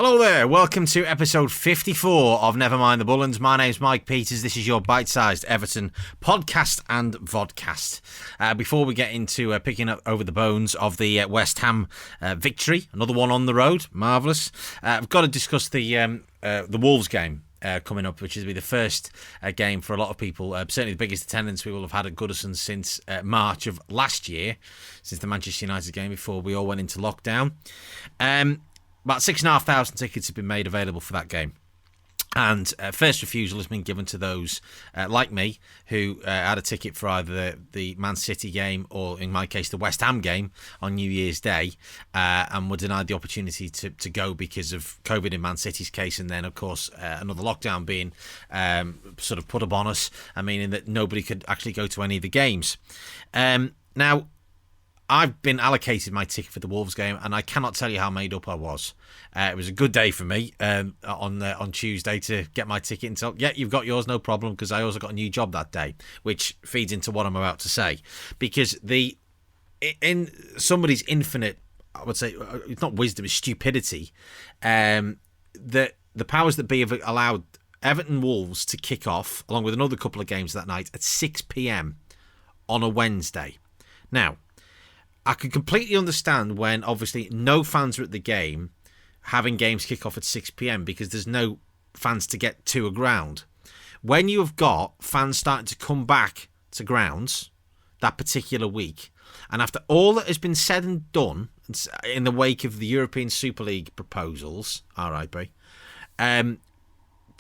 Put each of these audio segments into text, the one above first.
Hello there, welcome to episode 54 of Never Mind the Bullens. My name's Mike Peters. This is your bite-sized Everton podcast and vodcast. Before we get into picking up over the bones of the West Ham victory, another one on the road, marvellous. I've got to discuss the Wolves game coming up, which is be the first game for a lot of people. Certainly the biggest attendance we will have had at Goodison since March of last year, since the Manchester United game before we all went into lockdown. About 6,500 tickets have been made available for that game. And first refusal has been given to those like me who had a ticket for either the Man City game or, in my case, the West Ham game on New Year's Day and were denied the opportunity to go because of COVID in Man City's case, and then, of course, another lockdown being sort of put upon us, meaning that nobody could actually go to any of the games. Now, I've been allocated my ticket for the Wolves game, and I cannot tell you how made up I was. It was a good day for me on Tuesday to get my ticket and tell, yeah, you've got yours, no problem, because I also got a new job that day, which feeds into what I'm about to say. Because in somebody's infinite, I would say, it's not wisdom, it's stupidity, the powers that be have allowed Everton Wolves to kick off, along with another couple of games that night, at 6 p.m. on a Wednesday. Now, I could completely understand when, obviously, no fans are at the game, having games kick off at 6 p.m. because there's no fans to get to a ground. When you have got fans starting to come back to grounds that particular week, and after all that has been said and done in the wake of the European Super League proposals, RIP,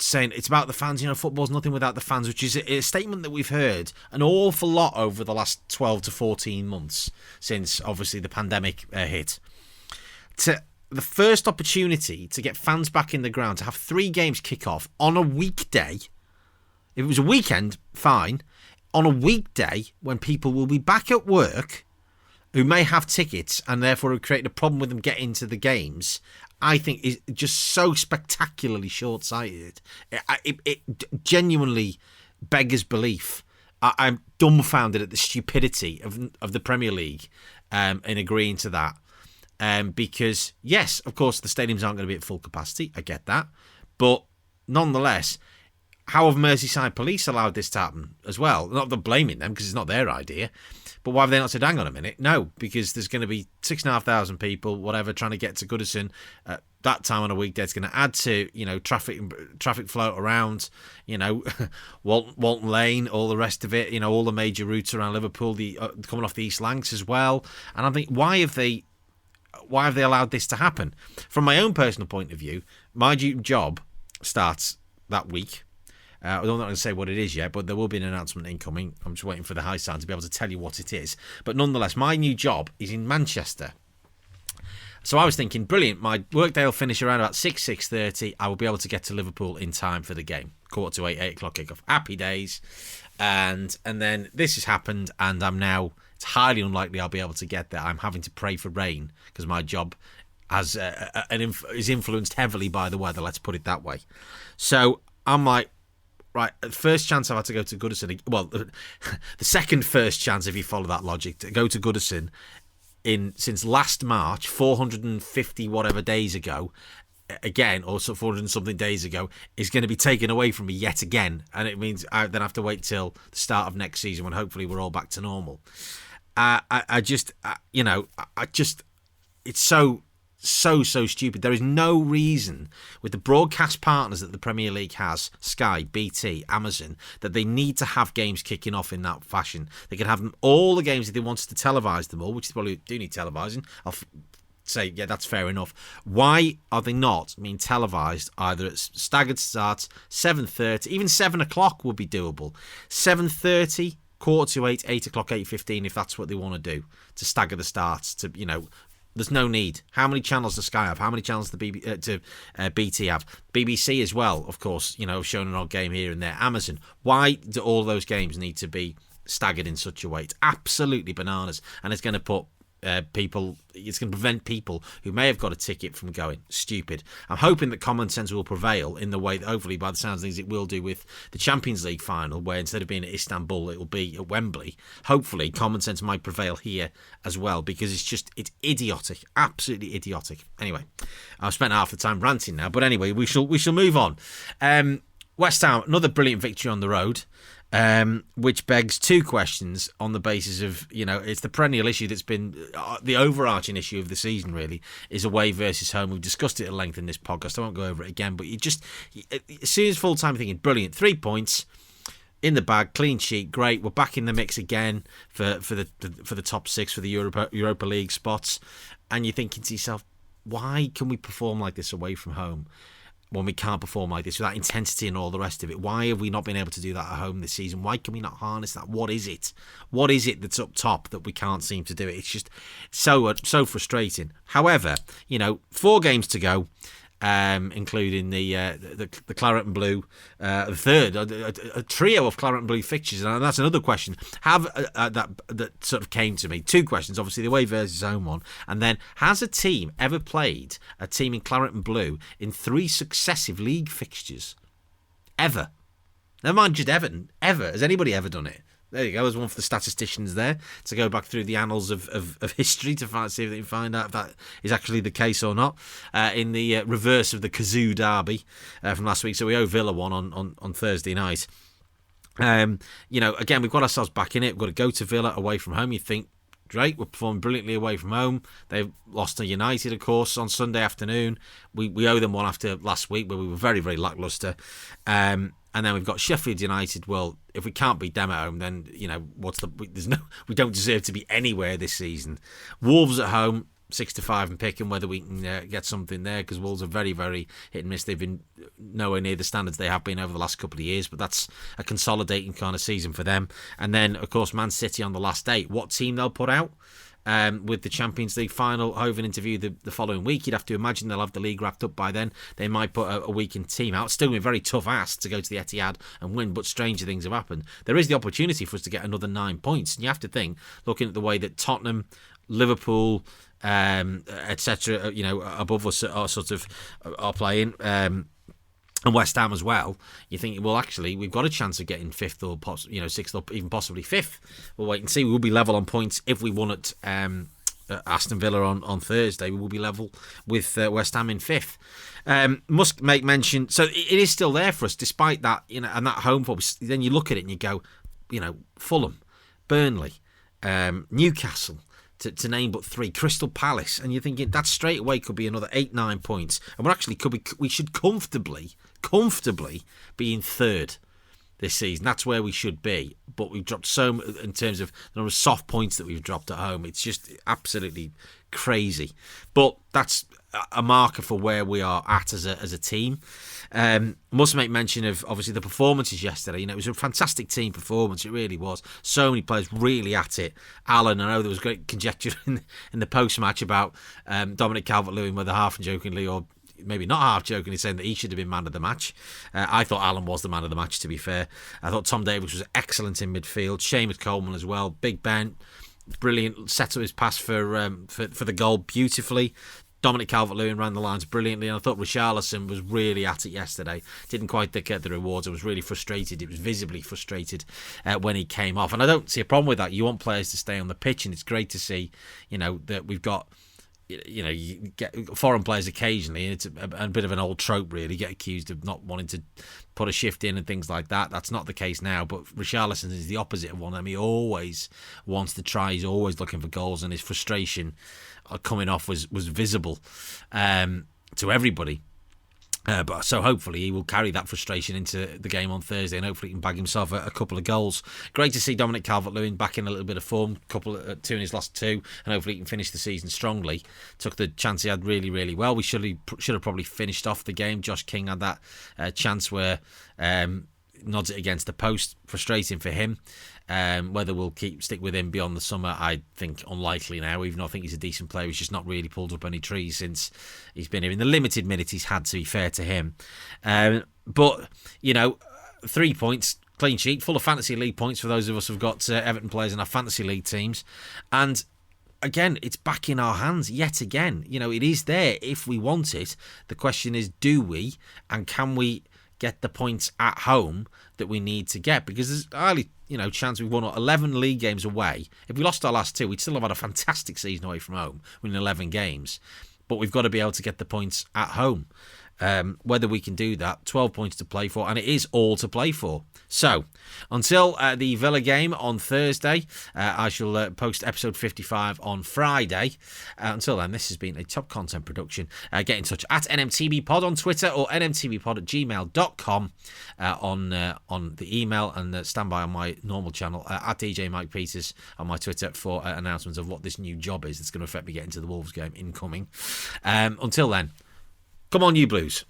saying it's about the fans, football's nothing without the fans, which is a statement that we've heard an awful lot over the last 12 to 14 months since, obviously, the pandemic hit. To the first opportunity to get fans back in the ground, to have 3 games kick off on a weekday. If it was a weekend, fine. On a weekday, when people will be back at work, who may have tickets and therefore have created a problem with them getting to the games, I think is just so spectacularly short-sighted. It genuinely beggars belief. I'm dumbfounded at the stupidity of the Premier League in agreeing to that. Because, yes, of course, the stadiums aren't going to be at full capacity. I get that. But nonetheless, how have Merseyside Police allowed this to happen as well? Not that blaming them, because it's not their idea. But why have they not said, hang on a minute? No, because there's going to be 6,500 people, whatever, trying to get to Goodison at that time on a weekday. It's going to add to, traffic flow around, Walton Lane, all the rest of it, all the major routes around Liverpool, coming off the East Lancs as well. And I think, why have they allowed this to happen? From my own personal point of view, my job starts that week. I'm not going to say what it is yet, but there will be an announcement incoming. I'm just waiting for the high sound to be able to tell you what it is. But nonetheless, my new job is in Manchester. So I was thinking, brilliant, my workday will finish around about 6:30. I will be able to get to Liverpool in time for the game. 7:45, 8 o'clock kickoff. Happy days. And then this has happened, and it's highly unlikely I'll be able to get there. I'm having to pray for rain because my job is influenced heavily by the weather, let's put it that way. So I'm like, right, first chance I've had to go to Goodison. Well, the second first chance, if you follow that logic, to go to Goodison since last March, 450 whatever days ago, again, or 400 and something days ago, is going to be taken away from me yet again. And it means I then have to wait till the start of next season when hopefully we're all back to normal. It's so stupid. There is no reason with the broadcast partners that the Premier League has, Sky, BT, Amazon, that they need to have games kicking off in that fashion. They can have all the games if they wanted to televise them all, which they probably do need televising. I'll say, yeah, that's fair enough. Why are they not being televised either at staggered starts, 7:30, even 7 o'clock would be doable. 7:30, 7:45, 8 o'clock, 8:15, if that's what they want to do, to stagger the starts, there's no need. How many channels does Sky have? How many channels does BT have? BBC as well, of course, showing an odd game here and there. Amazon. Why do all those games need to be staggered in such a way? It's absolutely bananas, and it's going to put people. It's going to prevent people who may have got a ticket from going. Stupid. I'm hoping that common sense will prevail in the way that hopefully, by the sounds of things, it will do with the Champions League final, where instead of being at Istanbul, it will be at Wembley. Hopefully, common sense might prevail here as well, because it's idiotic, absolutely idiotic. Anyway, I've spent half the time ranting now, but anyway, we shall move on. West Ham, another brilliant victory on the road. Which begs two questions on the basis of, it's the perennial issue that's been the overarching issue of the season, really, is away versus home. We've discussed it at length in this podcast. I won't go over it again, but as soon as full time, thinking, brilliant, 3 points in the bag, clean sheet, great. We're back in the mix again for the top six, for the Europa League spots. And you're thinking to yourself, why can we perform like this away from home when we can't perform like this with that intensity and all the rest of it? Why have we not been able to do that at home this season? Why can we not harness that? What is it? What is it that's up top that we can't seem to do it? It's just so frustrating. However, 4 games to go, including the claret and blue, the third, a trio of claret and blue fixtures, and that's another question. That sort of came to me. 2 questions, obviously the away versus home one, and then has a team ever played a team in claret and blue in 3 successive league fixtures? Ever? Never mind just Everton. Ever? Has anybody ever done it? There you go. There's one for the statisticians there to go back through the annals of history to see if they can find out if that is actually the case or not. In the reverse of the Kazoo derby from last week, so we owe Villa one on Thursday night. Again, we've got ourselves back in it. We've got to go to Villa away from home. You think, great, we're performing brilliantly away from home. They've lost to United, of course, on Sunday afternoon. We owe them one after last week where we were very, very lacklustre. And then we've got Sheffield United. Well, if we can't beat them at home, then we don't deserve to be anywhere this season. Wolves at home, 6-5 and picking whether we can get something there, because Wolves are very, very hit and miss. They've been nowhere near the standards they have been over the last couple of years, but that's a consolidating kind of season for them. And then, of course, Man City on the last day. What team they'll put out? With the Champions League final over an interview the following week, you'd have to imagine they'll have the league wrapped up by then. They might put a weakened team out. Still a very tough ask to go to the Etihad and win, but stranger things have happened. There is the opportunity for us to get another 9 points, and you have to think, looking at the way that Tottenham, Liverpool, etc., above us are playing. And West Ham as well, you think, well, actually, we've got a chance of getting 5th or 6th or even possibly 5th. We'll wait and see. We'll be level on points if we won at Aston Villa on Thursday. We will be level with West Ham in 5th. Must make mention, so it is still there for us, despite that, and that home form. Then you look at it and you go, Fulham, Burnley, Newcastle, to name but 3, Crystal Palace, and you're thinking that straight away could be another 8-9 points, and we should comfortably be in 3rd this season. That's where we should be, but we've dropped so in terms of the number of soft points that we've dropped at home. It's just absolutely crazy, but that's a marker for where we are at as a team. Must make mention of obviously the performances yesterday. It was a fantastic team performance. It really was. So many players really at it. Alan, I know there was great conjecture in the post-match about Dominic Calvert-Lewin, whether half jokingly or maybe not half jokingly saying that he should have been man of the match. I thought Alan was the man of the match, to be fair. I thought Tom Davies was excellent in midfield. Seamus Coleman as well. Big Ben, brilliant. Set up his pass for the goal beautifully. Dominic Calvert-Lewin ran the lines brilliantly, and I thought Richarlison was really at it yesterday. Didn't quite get the rewards. I was really frustrated. It was visibly frustrated when he came off, and I don't see a problem with that. You want players to stay on the pitch, and it's great to see, that we've got, you get foreign players occasionally, and it's a bit of an old trope, really, get accused of not wanting to put a shift in and things like that. That's not the case now, but Richarlison is the opposite of one of them. He always wants to try. He's always looking for goals, and his frustration coming off was visible to everybody. But so hopefully he will carry that frustration into the game on Thursday, and hopefully he can bag himself a couple of goals. Great to see Dominic Calvert-Lewin back in a little bit of form, two in his last 2, and hopefully he can finish the season strongly. Took the chance he had really, really well. We should have probably finished off the game. Josh King had that chance where nods it against the post. Frustrating for him. Whether we'll stick with him beyond the summer, I think unlikely now, even though I think he's a decent player. He's just not really pulled up any trees since he's been here. In the limited minutes he's had, to be fair to him. But, 3 points, clean sheet, full of fantasy league points for those of us who've got Everton players in our fantasy league teams. And again, it's back in our hands yet again. It is there if we want it. The question is, do we, and can we get the points at home that we need to get? Because there's early, chance we've won 11 league games away. If we lost our last 2, we'd still have had a fantastic season away from home, winning 11 games. But we've got to be able to get the points at home. Whether we can do that, 12 points to play for, and it is all to play for. So, until the Villa game on Thursday, I shall post episode 55 on Friday. Until then, this has been a Top Content production. Get in touch at NMTBpod on Twitter or nmtbpod@gmail.com on the email, and stand by on my normal channel at DJ Mike Peters on my Twitter for announcements of what this new job is that's going to affect me getting to the Wolves game incoming. Until then, come on, you Blues.